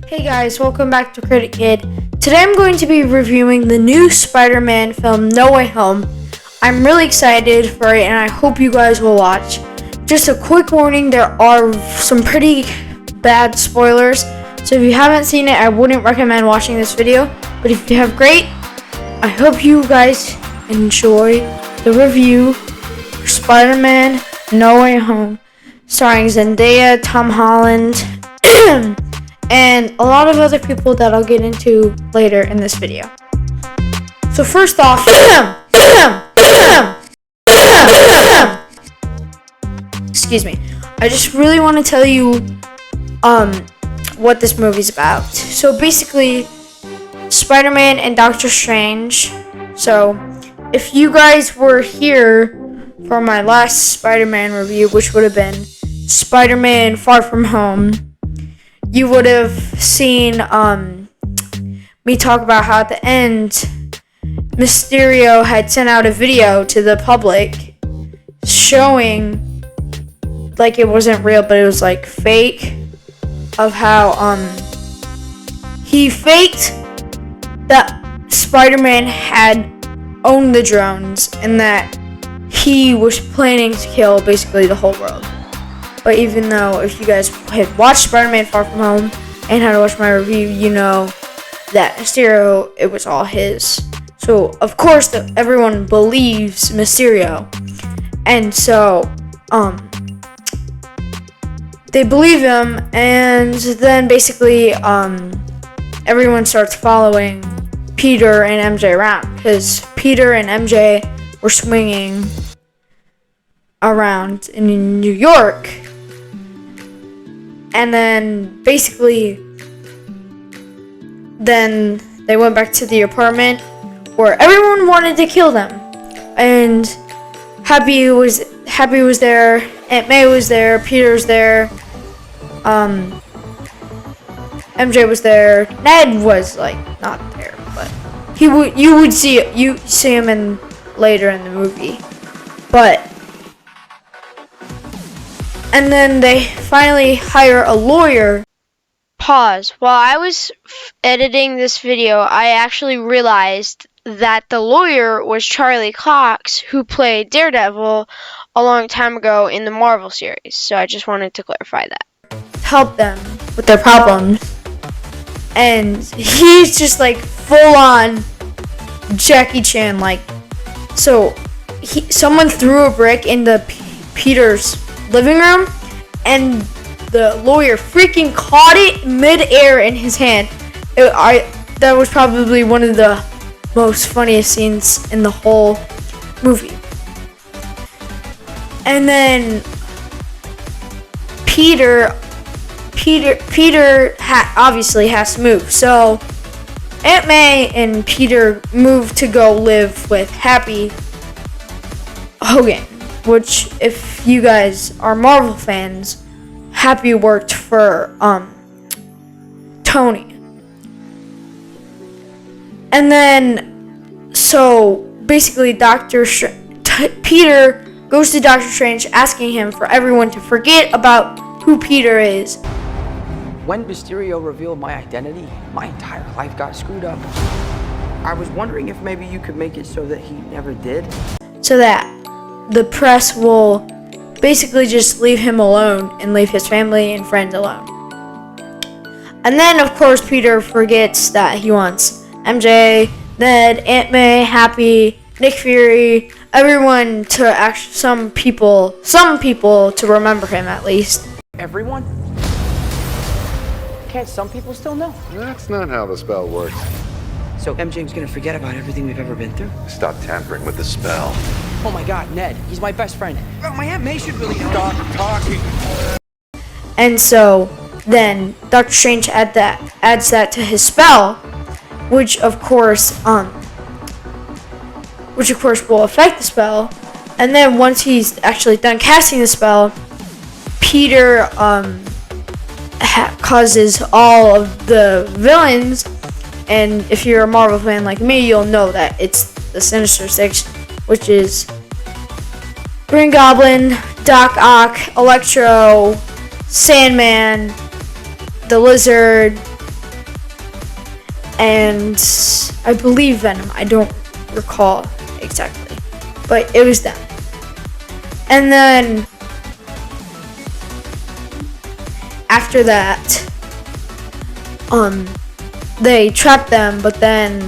Hey guys, welcome back to Critic Kid. Today I'm going to be reviewing the new Spider-Man film, No Way Home. I'm really excited for it and I hope you guys will watch. Just a quick warning, there are some pretty bad spoilers. So if you haven't seen it, I wouldn't recommend watching this video. But if you have, great. I hope you guys enjoy the review for Spider-Man No Way Home, starring Zendaya, Tom Holland, and a lot of other people that I'll get into later in this video. So first off, excuse me, I just really want to tell you what this movie's about. So basically, Spider-Man and Doctor Strange. So if you guys were here for my last Spider-Man review, which would have been Spider-Man Far From Home, you would have seen me talk about how at the end Mysterio had sent out a video to the public showing like it wasn't real, but it was like fake, of how he faked that Spider-Man had owned the drones and that he was planning to kill basically the whole world. But even though if you guys had watched Spider-Man Far From Home and had to watch my review, you know that Mysterio, it was all his. So of course everyone believes Mysterio. And so they believe him, and then basically everyone starts following Peter and MJ around because Peter and MJ were swinging around in New York. And then basically, then they went back to the apartment where everyone wanted to kill them. And Happy was there, Aunt May was there, Peter was there, MJ was there, Ned was like not there, but you would see him in later in the movie. But and then they finally hire a lawyer. Pause. While I was editing this video, I actually realized that the lawyer was Charlie Cox, who played Daredevil a long time ago in the Marvel series. So I just wanted to clarify that. Help them with their problems. And he's just like full on Jackie Chan, like, so someone threw a brick into Peter's living room, and the lawyer freaking caught it mid-air in his hand. That was probably one of the most funniest scenes in the whole movie. And then Peter obviously has to move. So Aunt May and Peter moved to go live with Happy Hogan, which, if you guys are Marvel fans, Happy worked for Tony. And then, so basically, Peter goes to Doctor Strange asking him for everyone to forget about who Peter is. When Mysterio revealed my identity, my entire life got screwed up. I was wondering if maybe you could make it so that he never did. So that the press will basically just leave him alone and leave his family and friends alone. And then, of course, Peter forgets that he wants MJ, Ned, Aunt May, Happy, Nick Fury, everyone to some people to remember him at least. Everyone? Can't some people still know? That's not how the spell works. So MJ's gonna forget about everything we've ever been through? Stop tampering with the spell. Oh my god, Ned, he's my best friend. Oh, my Aunt May should really stop talking. And so then Doctor Strange adds that to his spell, which of course will affect the spell. And then once he's actually done casting the spell, Peter causes all of the villains. And if you're a Marvel fan like me, you'll know that it's the Sinister Six, which is Green Goblin, Doc Ock, Electro, Sandman, the Lizard, and I believe Venom. I don't recall exactly, but it was them. And then after that, they trap them, but then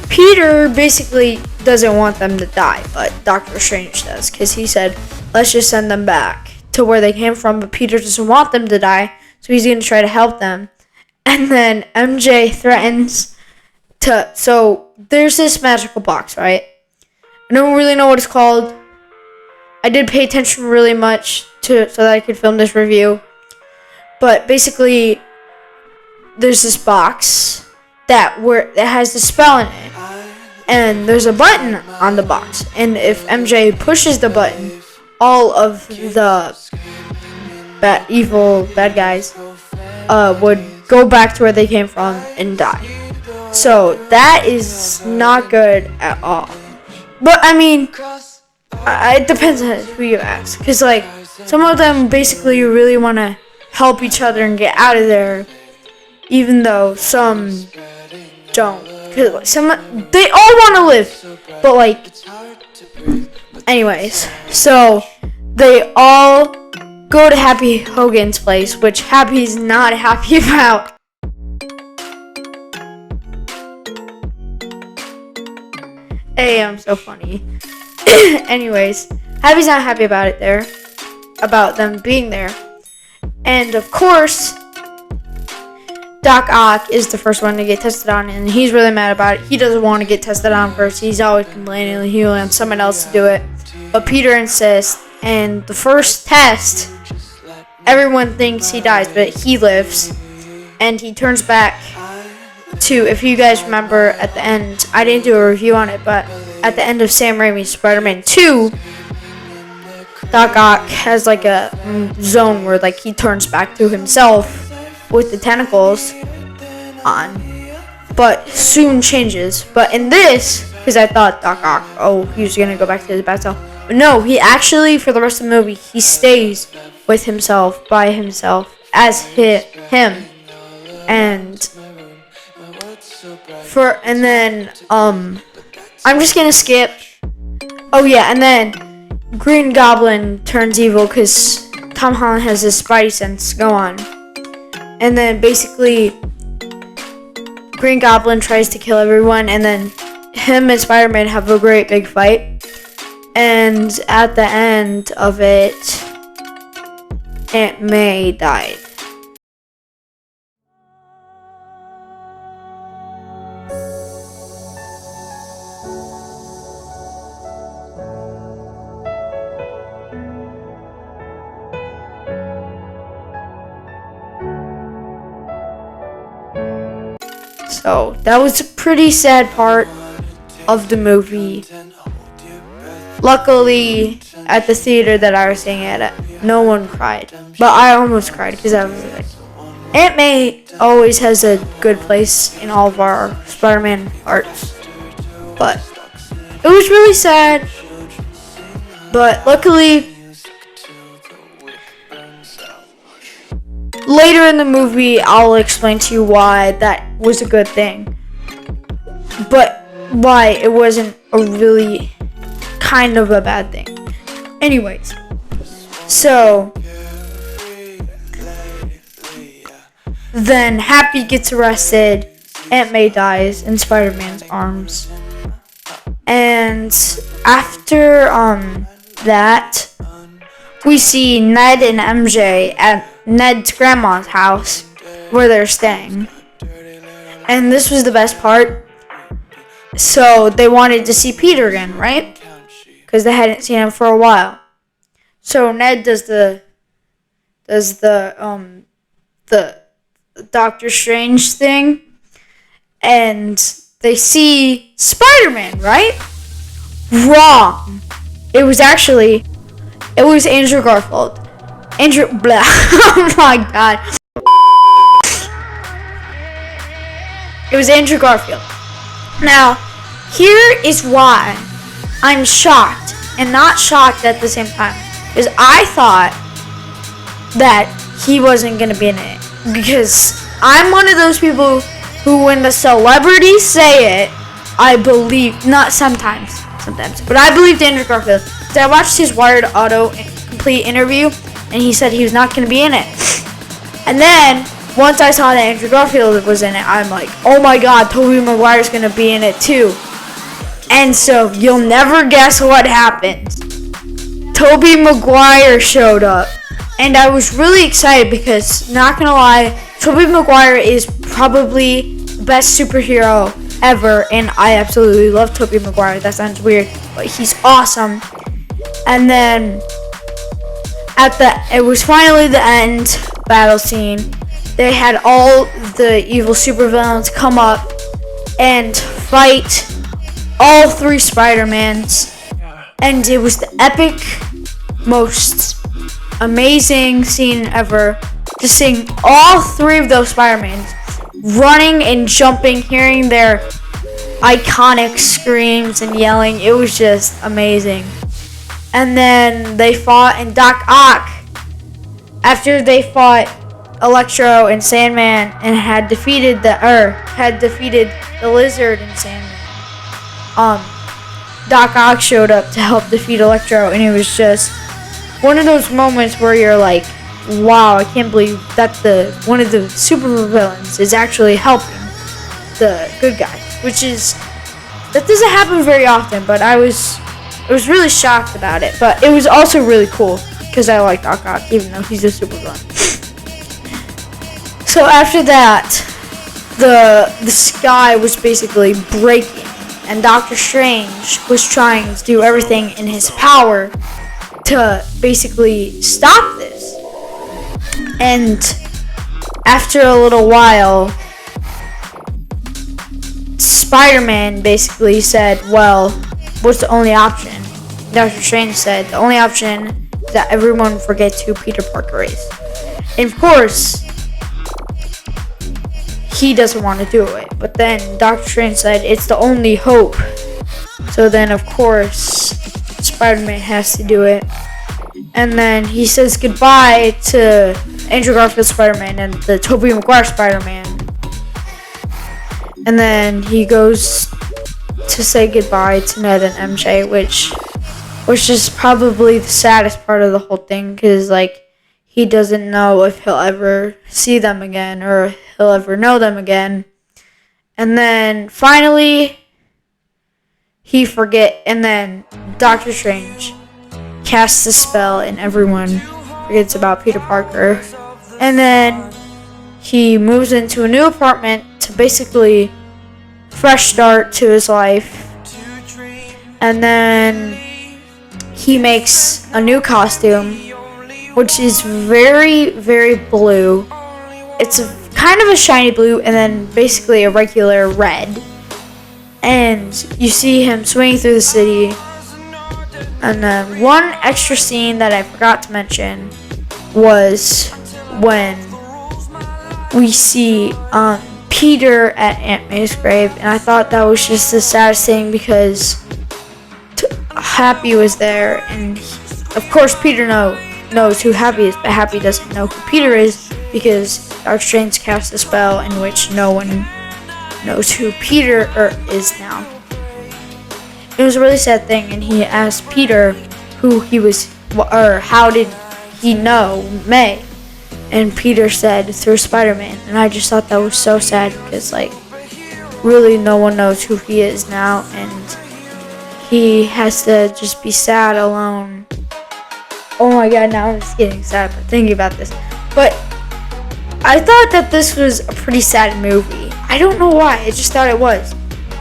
Peter basically doesn't want them to die, but Doctor Strange does, because he said, let's just send them back to where they came from, but Peter doesn't want them to die, so he's going to try to help them. And then MJ threatens so there's this magical box, right? I don't really know what it's called. I did pay attention really much so that I could film this review. But basically, there's this box that has the spell in it. And there's a button on the box. And if MJ pushes the button, all of the evil bad guys would go back to where they came from and die. So that is not good at all. But I mean, it depends on who you ask. Because like, some of them basically really want to help each other and get out of there. Even though some don't. Cause they all want to live. But like, anyways. So, they all go to Happy Hogan's place, which Happy's not happy about. Hey, I'm so funny. Anyways, Happy's not happy about it there. About them being there. And of course, Doc Ock is the first one to get tested on, and he's really mad about it. He doesn't want to get tested on first. He's always complaining he wants someone else to do it. But Peter insists, and the first test, everyone thinks he dies, but he lives. And he turns back to, if you guys remember at the end, I didn't do a review on it, but at the end of Sam Raimi's Spider-Man 2, Doc Ock has like a zone where like he turns back to himself with the tentacles on, but soon changes. But in this, because I thought Doc Ock, he was gonna go back to his bad self, but no, he actually, for the rest of the movie, he stays with himself, by himself, as him. And then I'm just gonna skip. Oh yeah, and then Green Goblin turns evil because Tom Holland has his Spidey sense go on. And then basically, Green Goblin tries to kill everyone, and then him and Spider-Man have a great big fight. And at the end of it, Aunt May died. So that was a pretty sad part of the movie. Luckily, at the theater that I was staying at, no one cried. But I almost cried because I was like, Aunt May always has a good place in all of our Spider-Man hearts. But it was really sad. But luckily, later in the movie, I'll explain to you why that was a good thing. But why it wasn't a really kind of a bad thing. Anyways, so then Happy gets arrested, Aunt May dies in Spider-Man's arms. And after that, we see Ned and MJ at Ned's grandma's house where they're staying. And this was the best part. So they wanted to see Peter again, right? Because they hadn't seen him for a while. So Ned does the Doctor Strange thing, and they see Spider-Man, right? Wrong. It was Andrew Garfield. Blah. Oh my god. It was Andrew Garfield. Now, here is why I'm shocked and not shocked at the same time. Because I thought that he wasn't going to be in it. Because I'm one of those people who, when the celebrities say it, I believe. Not sometimes, but I believed Andrew Garfield. So I watched his Wired Auto complete interview, and he said he was not going to be in it. And then once I saw that Andrew Garfield was in it, I'm like, oh my God, Tobey Maguire's going to be in it too. And so you'll never guess what happened. Tobey Maguire showed up. And I was really excited because, not gonna lie, Tobey Maguire is probably the best superhero ever. And I absolutely love Tobey Maguire. That sounds weird, but he's awesome. And then it was finally the end battle scene. They had all the evil supervillains come up and fight all 3 Spider-Mans. And it was the epic, most amazing scene ever. Just seeing all 3 of those Spider-Mans running and jumping, hearing their iconic screams and yelling. It was just amazing. And then they fought, and Doc Ock, after they fought Electro and Sandman and had defeated the Lizard and Sandman, Doc Ock showed up to help defeat Electro, and it was just one of those moments where you're like, wow, I can't believe that one of the super villains is actually helping the good guy, that doesn't happen very often, but I was really shocked about it. But it was also really cool because I like Doc Ock, even though he's a super villain. So after that, the sky was basically breaking, and Doctor Strange was trying to do everything in his power to basically stop this. And after a little while, Spider-Man basically said, well, what's the only option? Doctor Strange said, the only option is that everyone forgets who Peter Parker is. And of course, he doesn't want to do it. But then Doctor Strange said, it's the only hope. So then, of course, Spider-Man has to do it. And then he says goodbye to Andrew Garfield Spider-Man and the Tobey Maguire Spider-Man. And then he goes to say goodbye to Ned and MJ, which is probably the saddest part of the whole thing, because like he doesn't know if he'll ever see them again or he'll ever know them again. And then finally and then Doctor Strange casts a spell and everyone forgets about Peter Parker. And then he moves into a new apartment to basically fresh start to his life. And then he makes a new costume, which is very, very blue. It's kind of a shiny blue and then basically a regular red. And you see him swinging through the city. And then one extra scene that I forgot to mention was when we see Peter at Aunt May's grave, and I thought that was just the saddest thing because Happy was there, and of course Peter knows who Happy is, but Happy doesn't know who Peter is because Doctor Strange cast a spell in which no one knows who Peter is now. It was a really sad thing, and he asked Peter who he was, or how did he know May, and Peter said through Spider-Man, and I just thought that was so sad because like really no one knows who he is now, and he has to just be sad alone. Oh my god, now I'm just getting sad thinking about this. But I thought that this was a pretty sad movie. I don't know why, I just thought it was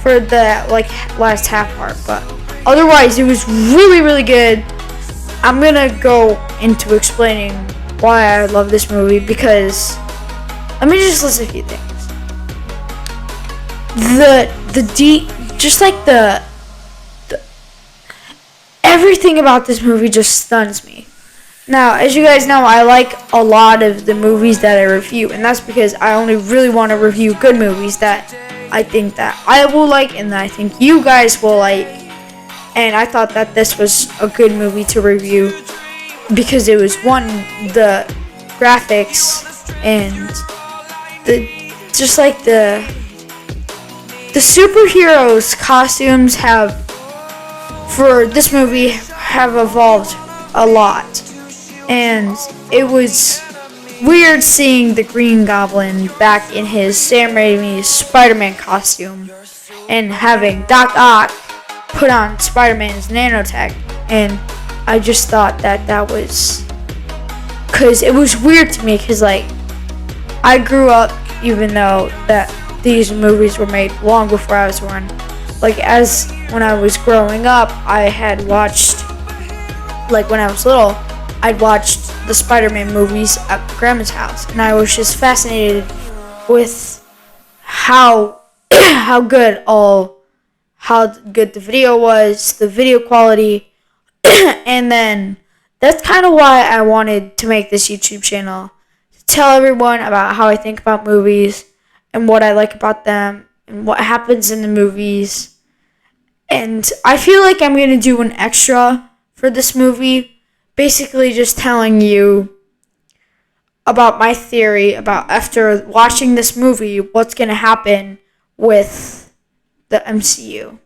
for the like last half part, but otherwise it was really, really good. I'm gonna go into explaining why I love this movie because let me just list a few things. The everything about this movie just stuns me. Now, as you guys know, I like a lot of the movies that I review, and that's because I only really want to review good movies that I think that I will like and that I think you guys will like. And I thought that this was a good movie to review because it was, one, the graphics and the superheroes costumes have for this movie have evolved a lot, and it was weird seeing the Green Goblin back in his Sam Raimi's Spider-Man costume and having Doc Ock put on Spider-Man's nanotech, and I just thought that was, because it was weird to me, because like I grew up, even though that these movies were made long before I was born, like as when I was growing up, I had watched, like when I was little, I'd watched the Spider-Man movies at Grandma's house, and I was just fascinated with how good the video was, the video quality, and then that's kind of why I wanted to make this YouTube channel, to tell everyone about how I think about movies and what I like about them and what happens in the movies. And I feel like I'm going to do an extra for this movie, basically just telling you about my theory about after watching this movie, what's going to happen with the MCU.